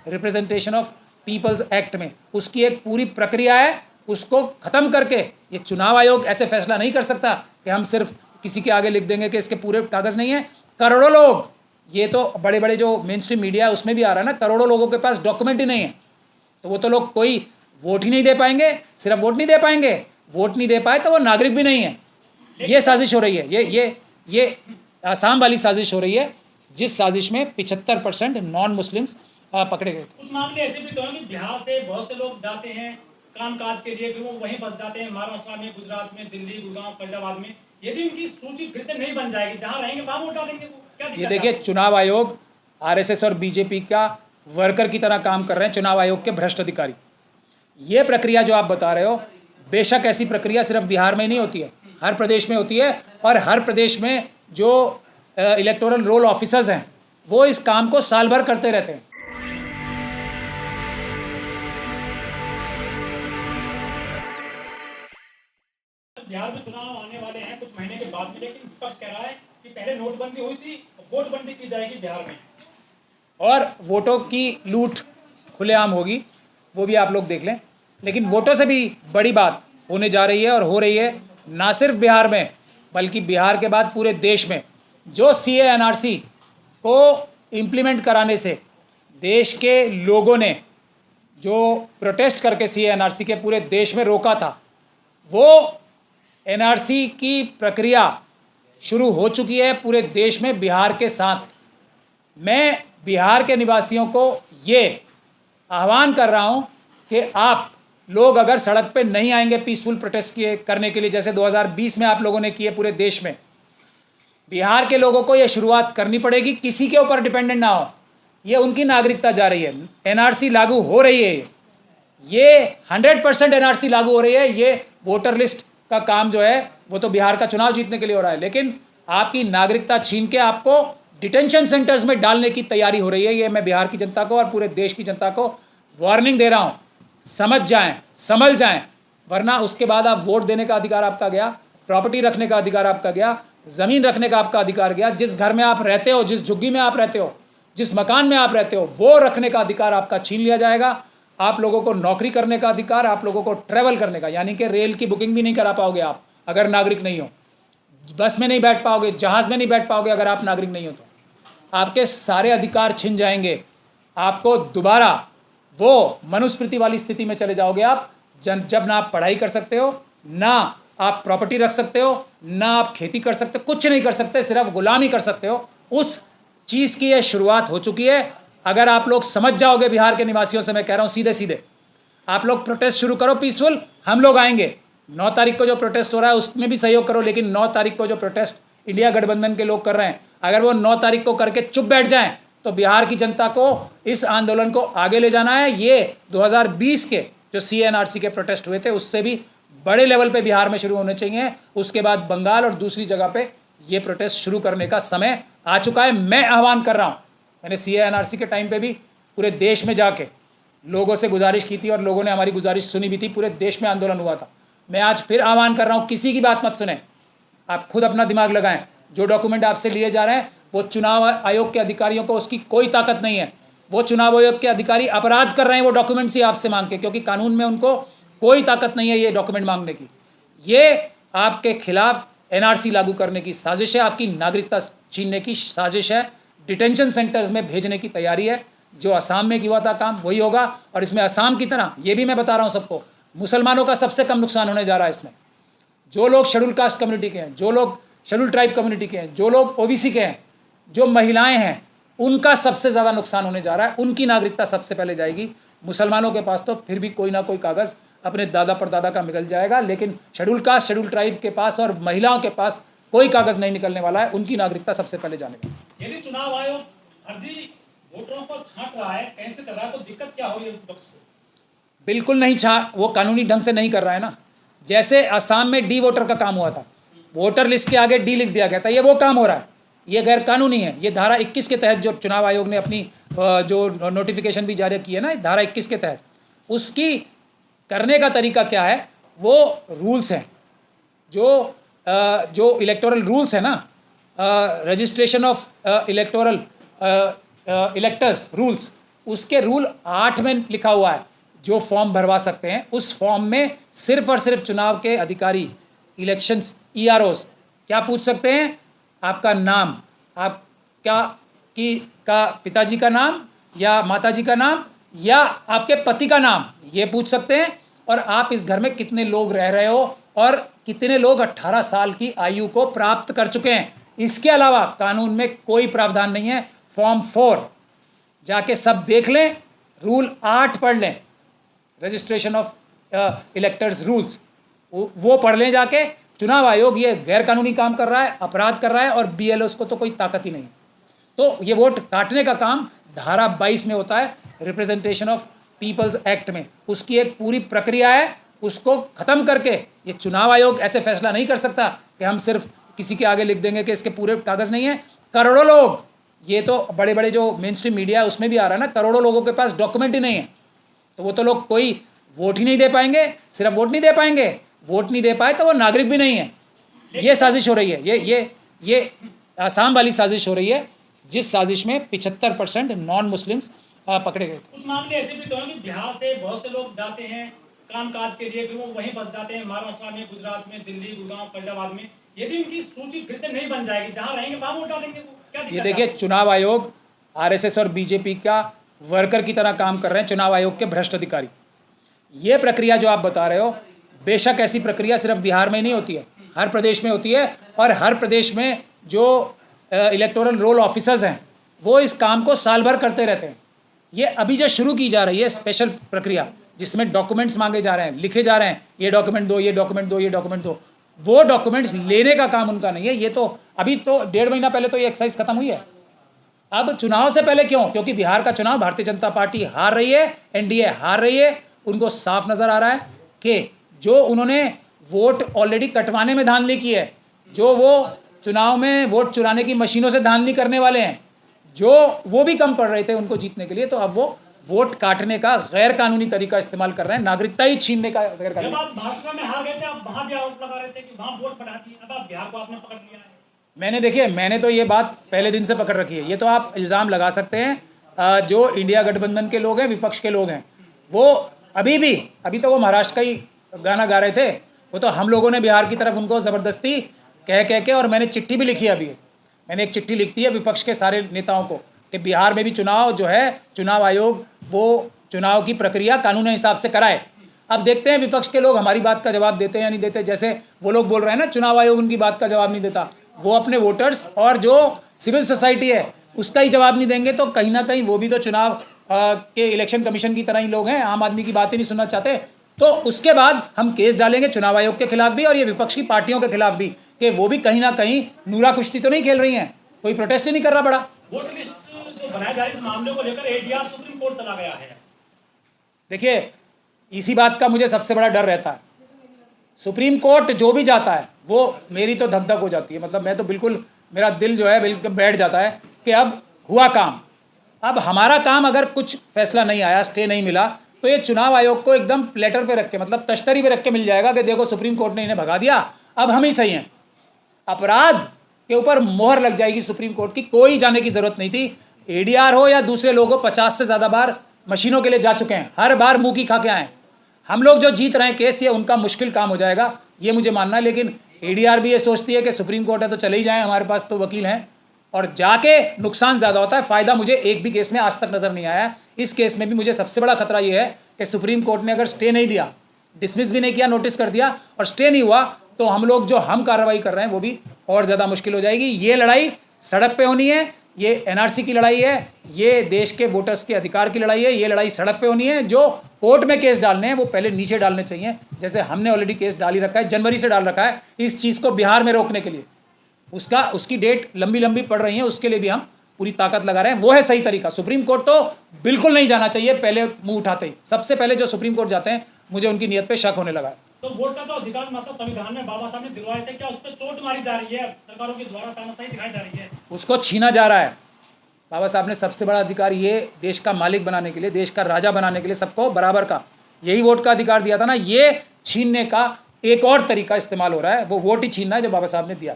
Representation of peoples act में, उसकी एक पूरी प्रक्रिया है। उसको ख़त्म करके ये चुनाव आयोग ऐसे फैसला नहीं कर सकता कि हम सिर्फ किसी के आगे लिख देंगे कि इसके पूरे कागज़ नहीं है। करोड़ों लोग, ये तो बड़े बड़े जो मेन स्ट्रीम मीडिया है उसमें भी आ रहा है ना, करोड़ों लोगों के पास डॉक्यूमेंट ही नहीं है, तो वो तो लोग कोई वोट ही नहीं दे पाएंगे। सिर्फ वोट नहीं दे पाएंगे, वोट नहीं दे पाए तो वो नागरिक भी नहीं है। ये साजिश हो रही है, ये आसाम वाली साजिश हो रही है, जिस साजिश में 75% नॉन मुस्लिम्स पकड़े गए। कुछ मामले ऐसे भी तो हैं कि बिहार से बहुत से लोग जाते हैं कामकाज के लिए, फिर वो वहीं बस जाते हैं, महाराष्ट्र में, गुजरात में, दिल्ली, गुड़गांव, फरीदाबाद में। यदि उनकी सूची फिर से नहीं बन जाएगी, जहां रहेंगे वहां वोट डालेंगे, वो क्या दिक्कत ये है? देखिए, चुनाव आयोग आरएसएस और बीजेपी का वर्कर की तरह काम कर रहे हैं, चुनाव आयोग के भ्रष्ट अधिकारी। ये प्रक्रिया जो आप बता रहे हो, बेशक ऐसी प्रक्रिया सिर्फ बिहार में नहीं होती है, हर प्रदेश में होती है, और हर प्रदेश में जो इलेक्टोरल रोल ऑफिसर्स हैं वो इस काम को साल भर करते रहते हैं। बिहार में चुनाव आने वाले हैं कुछ महीने के बाद में, लेकिन विपक्ष कह रहा है कि पहले नोटबंदी हुई थी, वोटबंदी की जाएगी बिहार में, और वोटों की लूट खुलेआम होगी, वो भी आप लोग देख लें। लेकिन वोटों से भी बड़ी बात होने जा रही है और हो रही है, ना सिर्फ बिहार में बल्कि बिहार के बाद पूरे देश में। जो सीए एनआरसी को इम्प्लीमेंट कराने से देश के लोगों ने जो प्रोटेस्ट करके सीए एनआरसी के पूरे देश में रोका था, वो एनआरसी की प्रक्रिया शुरू हो चुकी है पूरे देश में बिहार के साथ। मैं बिहार के निवासियों को ये आह्वान कर रहा हूँ कि आप लोग अगर सड़क पे नहीं आएंगे पीसफुल प्रोटेस्ट करने के लिए, जैसे 2020 में आप लोगों ने किए पूरे देश में, बिहार के लोगों को ये शुरुआत करनी पड़ेगी। किसी के ऊपर डिपेंडेंट ना हो, ये उनकी नागरिकता जा रही है। एनआरसी लागू हो रही है, ये 100% एनआरसी लागू हो रही है। ये वोटर लिस्ट का काम जो है वो तो बिहार का चुनाव जीतने के लिए हो रहा है, लेकिन आपकी नागरिकता छीन के आपको डिटेंशन सेंटर्स में डालने की तैयारी हो रही है। ये मैं बिहार की जनता को और पूरे देश की जनता को वार्निंग दे रहा हूँ, समझ जाएं, संभल जाएं, वरना उसके बाद आप वोट देने का अधिकार आपका गया, प्रॉपर्टी रखने का अधिकार आपका गया, ज़मीन रखने का आपका अधिकार गया, जिस घर में आप रहते हो, जिस झुग्गी में आप रहते हो, जिस मकान में आप रहते हो, वो रखने का अधिकार आपका छीन लिया जाएगा। आप लोगों को नौकरी करने का अधिकार, आप लोगों को ट्रैवल करने का, यानी कि रेल की बुकिंग भी नहीं करा पाओगे आप अगर नागरिक नहीं हो, बस में नहीं बैठ पाओगे, जहाज़ में नहीं बैठ पाओगे अगर आप नागरिक नहीं हो, तो आपके सारे अधिकार छिन जाएंगे। आपको दोबारा वो मनुस्मृति वाली स्थिति में चले जाओगे आप, जब ना आप पढ़ाई कर सकते हो, ना आप प्रॉपर्टी रख सकते हो, ना आप खेती कर सकते हो, कुछ नहीं कर सकते, सिर्फ गुलामी कर सकते हो। उस चीज़ की यह शुरुआत हो चुकी है। अगर आप लोग समझ जाओगे, बिहार के निवासियों से मैं कह रहा हूँ सीधे सीधे, आप लोग प्रोटेस्ट शुरू करो पीसफुल, हम लोग आएंगे। 9 तारीख को जो प्रोटेस्ट हो रहा है उसमें भी सहयोग करो, लेकिन 9 तारीख को जो प्रोटेस्ट इंडिया गठबंधन के लोग कर रहे हैं, अगर वो 9 तारीख को करके चुप बैठ जाएं तो बिहार की जनता को इस आंदोलन को आगे ले जाना है। ये 2020 के जो सीएनआरसी के प्रोटेस्ट हुए थे उससे भी बड़े लेवल पे बिहार में शुरू होने चाहिए। उसके बाद बंगाल और दूसरी जगह पे ये प्रोटेस्ट शुरू करने का समय आ चुका है। मैं आह्वान कर रहा हूँ, मैंने सीएनआरसी के टाइम पे भी पूरे देश में जाके लोगों से गुजारिश की थी और लोगों ने हमारी गुजारिश सुनी भी थी, पूरे देश में आंदोलन हुआ था। मैं आज फिर आह्वान कर रहा हूँ, किसी की बात मत सुने, आप खुद अपना दिमाग लगाएं। जो डॉक्यूमेंट आपसे लिए जा रहे हैं वो चुनाव आयोग के अधिकारियों को उसकी कोई ताकत नहीं है। वो चुनाव आयोग के अधिकारी अपराध कर रहे हैं वो डॉक्यूमेंट्स ही आपसे मांग के, क्योंकि कानून में उनको कोई ताकत नहीं है ये डॉक्यूमेंट मांगने की। ये आपके खिलाफ एनआरसी लागू करने की साजिश है, आपकी नागरिकता छीनने की साजिश है, डिटेंशन सेंटर्स में भेजने की तैयारी है। जो असम में किया था काम वही होगा, और इसमें असम की तरह ये भी मैं बता रहा हूँ सबको, मुसलमानों का सबसे कम नुकसान होने जा रहा है इसमें। जो लोग शेड्यूल कास्ट कम्युनिटी के हैं, जो लोग शेड्यूल ट्राइब कम्युनिटी के हैं, जो लोग ओबीसी के हैं, जो महिलाएं हैं, उनका सबसे ज़्यादा नुकसान होने जा रहा है। उनकी नागरिकता सबसे पहले जाएगी। मुसलमानों के पास तो फिर भी कोई ना कोई कागज़ अपने दादा परदादा का निकल जाएगा, लेकिन शेड्यूल कास्ट शेड्यूल ट्राइब के पास और महिलाओं के पास कोई कागज़ नहीं निकलने वाला है। उनकी नागरिकता सबसे पहले जाने वाली। यदि चुनाव आयोग फर्जी वोटरों को छांट रहा है, कैसे कर रहा है, तो दिक्कत क्या हो रही है विपक्ष को? बिल्कुल नहीं वो कानूनी ढंग से नहीं कर रहा है ना। जैसे असम में डी वोटर का काम हुआ था, वोटर लिस्ट के आगे डी लिख दिया गया था, ये वो काम हो रहा है। ये गैर कानूनी है। ये धारा 21 के तहत जो चुनाव आयोग ने अपनी जो नोटिफिकेशन भी जारी की है ना, धारा 21 के तहत, उसकी करने का तरीका क्या है, वो रूल्स हैं जो इलेक्टोरल रूल्स है ना, registration of electoral electors rules, उसके रूल 8 में लिखा हुआ है जो फॉर्म भरवा सकते हैं, उस फॉर्म में सिर्फ और सिर्फ चुनाव के अधिकारी, इलेक्शंस EROs क्या पूछ सकते हैं? आपका नाम, आप क्या का पिताजी का नाम या माताजी का नाम या आपके पति का नाम, ये पूछ सकते हैं। और आप इस घर में कितने लोग रह रहे हो और कितने लोग 18 साल की आयु को प्राप्त कर चुके हैं। इसके अलावा कानून में कोई प्रावधान नहीं है। फॉर्म 4 जाके सब देख लें, रूल 8 पढ़ लें, रजिस्ट्रेशन ऑफ इलेक्टर्स रूल्स, वो पढ़ लें जाके। चुनाव आयोग ये गैर कानूनी काम कर रहा है, अपराध कर रहा है, और BLOs को तो कोई ताकत ही नहीं। तो ये वोट काटने का काम धारा 22 में होता है, रिप्रेजेंटेशन ऑफ पीपल्स एक्ट में। उसकी एक पूरी प्रक्रिया है, उसको ख़त्म करके ये चुनाव आयोग ऐसे फैसला नहीं कर सकता कि हम सिर्फ किसी के आगे लिख देंगे कि इसके पूरे कागज़ नहीं है। करोड़ों लोग, ये तो बड़े बड़े जो मेन स्ट्रीम मीडिया है उसमें भी आ रहा है ना, करोड़ों लोगों के पास डॉक्यूमेंट ही नहीं है, तो वो तो लोग कोई वोट ही नहीं दे पाएंगे। सिर्फ वोट नहीं दे पाएंगे, वोट नहीं दे पाए तो वो नागरिक भी नहीं है। ये साजिश हो रही है, ये आसाम वाली साजिश हो रही है, जिस साजिश में 75% नॉन मुस्लिम्स पकड़े गए थे। कुछ मामले ऐसे भी तो हैं कि बिहार से बहुत से लोग जाते हैं कामकाज के लिए, फिर वो वहीं बस जाते हैं महाराष्ट्र में, गुजरात में, दिल्ली, गुड़गांव, फरीदाबाद में। यदि उनकी सूची फिर से नहीं बन जाएगी, जहां रहेंगे वहां वोट डालेंगे, वो क्या दिक्कत ये है? देखिए, चुनाव आयोग RSS और BJP का वर्कर की तरह काम कर रहे हैं, चुनाव आयोग के भ्रष्ट अधिकारी। ये प्रक्रिया जो आप बता रहे हो, बेशक ऐसी प्रक्रिया सिर्फ बिहार में ही नहीं होती है, हर प्रदेश में होती है। और हर प्रदेश में जो इलेक्टोरल रोल ऑफिसर्स हैं वो इस काम को साल भर करते रहते हैं। ये अभी जो शुरू की जा रही है स्पेशल प्रक्रिया, जिसमें डॉक्यूमेंट्स मांगे जा रहे हैं, लिखे जा रहे हैं, ये डॉक्यूमेंट दो, ये डॉक्यूमेंट दो, ये डॉक्यूमेंट दो, वो डॉक्यूमेंट्स लेने का काम उनका नहीं है। ये तो अभी तो 1.5 महीना पहले तो ये एक्सरसाइज खत्म हुई है। अब चुनाव से पहले क्यों? क्योंकि बिहार का चुनाव भारतीय जनता पार्टी हार रही है, NDA हार रही है। उनको साफ नज़र आ रहा है कि जो उन्होंने वोट ऑलरेडी कटवाने में धांधली की है, जो वो चुनाव में वोट चुराने की मशीनों से धांधली करने वाले हैं, जो वो भी कम पड़ रहे थे उनको जीतने के लिए, तो अब वो वोट काटने का गैर कानूनी तरीका इस्तेमाल कर रहे हैं, नागरिकता ही छीनने का गैर कानूनी। जब आप महाराष्ट्र में हार गए थे, आप वहां भी आरोप लगा रहे थे कि वहां वोट बढ़ाती है, अब आप बिहार को आपने पकड़ लिया है। मैंने तो ये बात पहले दिन से पकड़ रखी है। ये तो आप इल्ज़ाम लगा सकते हैं जो इंडिया गठबंधन के लोग हैं, विपक्ष के लोग हैं, वो अभी तो वो महाराष्ट्र का ही गाना गा रहे थे। वो तो हम लोगों ने बिहार की तरफ उनको ज़बरदस्ती कह के, और मैंने चिट्ठी भी लिखी है, अभी मैंने एक चिट्ठी लिख दी है विपक्ष के सारे नेताओं को कि बिहार में भी चुनाव जो है, चुनाव आयोग वो चुनाव की प्रक्रिया कानूनी हिसाब से कराए। अब देखते हैं विपक्ष के लोग हमारी बात का जवाब देते हैं या नहीं देते। जैसे वो लोग बोल रहे हैं ना, चुनाव आयोग उनकी बात का जवाब नहीं देता, वो अपने वोटर्स और जो सिविल सोसाइटी है उसका ही जवाब नहीं देंगे, तो कहीं ना कहीं वो भी तो चुनाव के इलेक्शन कमीशन की तरह ही लोग हैं, आम आदमी की बात ही नहीं सुनना चाहते। तो उसके बाद हम केस डालेंगे चुनाव आयोग के खिलाफ भी और ये विपक्ष की पार्टियों के खिलाफ भी, कि वो भी कहीं ना कहीं नूरा कुश्ती तो नहीं खेल रही हैं, कोई प्रोटेस्ट ही नहीं कर रहा बड़ा। वोटर लिस्ट जो बनाया जा रहा है, इस मामले को लेकर ADR सुप्रीम कोर्ट चला गया है। देखिए, इसी बात का मुझे सबसे बड़ा डर रहता है। सुप्रीम कोर्ट जो भी जाता है वो मेरी तो धक धक हो जाती है, मतलब मैं तो बिल्कुल, मेरा दिल जो है बिल्कुल बैठ जाता है कि अब हुआ काम। अब हमारा काम अगर कुछ फैसला नहीं आया, स्टे नहीं मिला, तो ये चुनाव आयोग को एकदम प्लेटर पे रख के, मतलब तश्तरी पे रख के मिल जाएगा कि देखो सुप्रीम कोर्ट ने इन्हें भगा दिया, अब हम ही सही हैं। अपराध के ऊपर मोहर लग जाएगी सुप्रीम कोर्ट की, कोई जाने की जरूरत नहीं थी। ADR हो या दूसरे लोग हो, 50 से ज़्यादा बार मशीनों के लिए जा चुके हैं, हर बार मुँह की खा के आए। हम लोग जो जीत रहे हैं केस, ये उनका मुश्किल काम हो जाएगा, ये मुझे मानना है। लेकिन ADR भी ये सोचती है कि सुप्रीम कोर्ट है तो चले ही जाएं, हमारे पास तो वकील हैं, और जाके नुकसान ज़्यादा होता है, फ़ायदा मुझे एक भी केस में आज तक नज़र नहीं आया। इस केस में भी मुझे सबसे बड़ा खतरा ये है कि सुप्रीम कोर्ट ने अगर स्टे नहीं दिया, डिसमिस भी नहीं किया, नोटिस कर दिया और स्टे नहीं हुआ, तो हम लोग जो हम कार्रवाई कर रहे हैं वो भी और ज़्यादा मुश्किल हो जाएगी। ये लड़ाई सड़क पे होनी है, ये NRC की लड़ाई है, ये देश के वोटर्स के अधिकार की लड़ाई है, ये लड़ाई सड़क पे होनी है। जो कोर्ट में केस डालने हैं वो पहले नीचे डालने चाहिए, जैसे हमने ऑलरेडी केस डाल ही रखा है, जनवरी से डाल रखा है इस चीज़ को बिहार में रोकने के लिए। उसकी डेट लंबी पड़ रही है, उसके लिए भी हम पूरी ताकत लगा रहे हैं, वो है सही तरीका। सुप्रीम कोर्ट तो बिल्कुल नहीं जाना चाहिए पहले मुंह उठाते ही। सबसे पहले जो सुप्रीम कोर्ट जाते हैं, मुझे उनकी नीयत पे शक होने लगा है। तो वोट का जो अधिकार मतलब संविधान में बाबा साहब ने दिलवाए थे, क्या उस पर चोट मारी जा रही है, सरकारों के द्वारा तानाशाही दिखाई जा रही है? उसको छीना जा रहा है। बाबा साहब ने सबसे बड़ा अधिकार ये देश का मालिक बनाने के लिए, देश का राजा बनाने के लिए, सबको बराबर का यही वोट का अधिकार दिया था ना, ये छीनने का एक और तरीका इस्तेमाल हो रहा है, वो वोट ही छीनना है जो बाबा साहब ने दिया।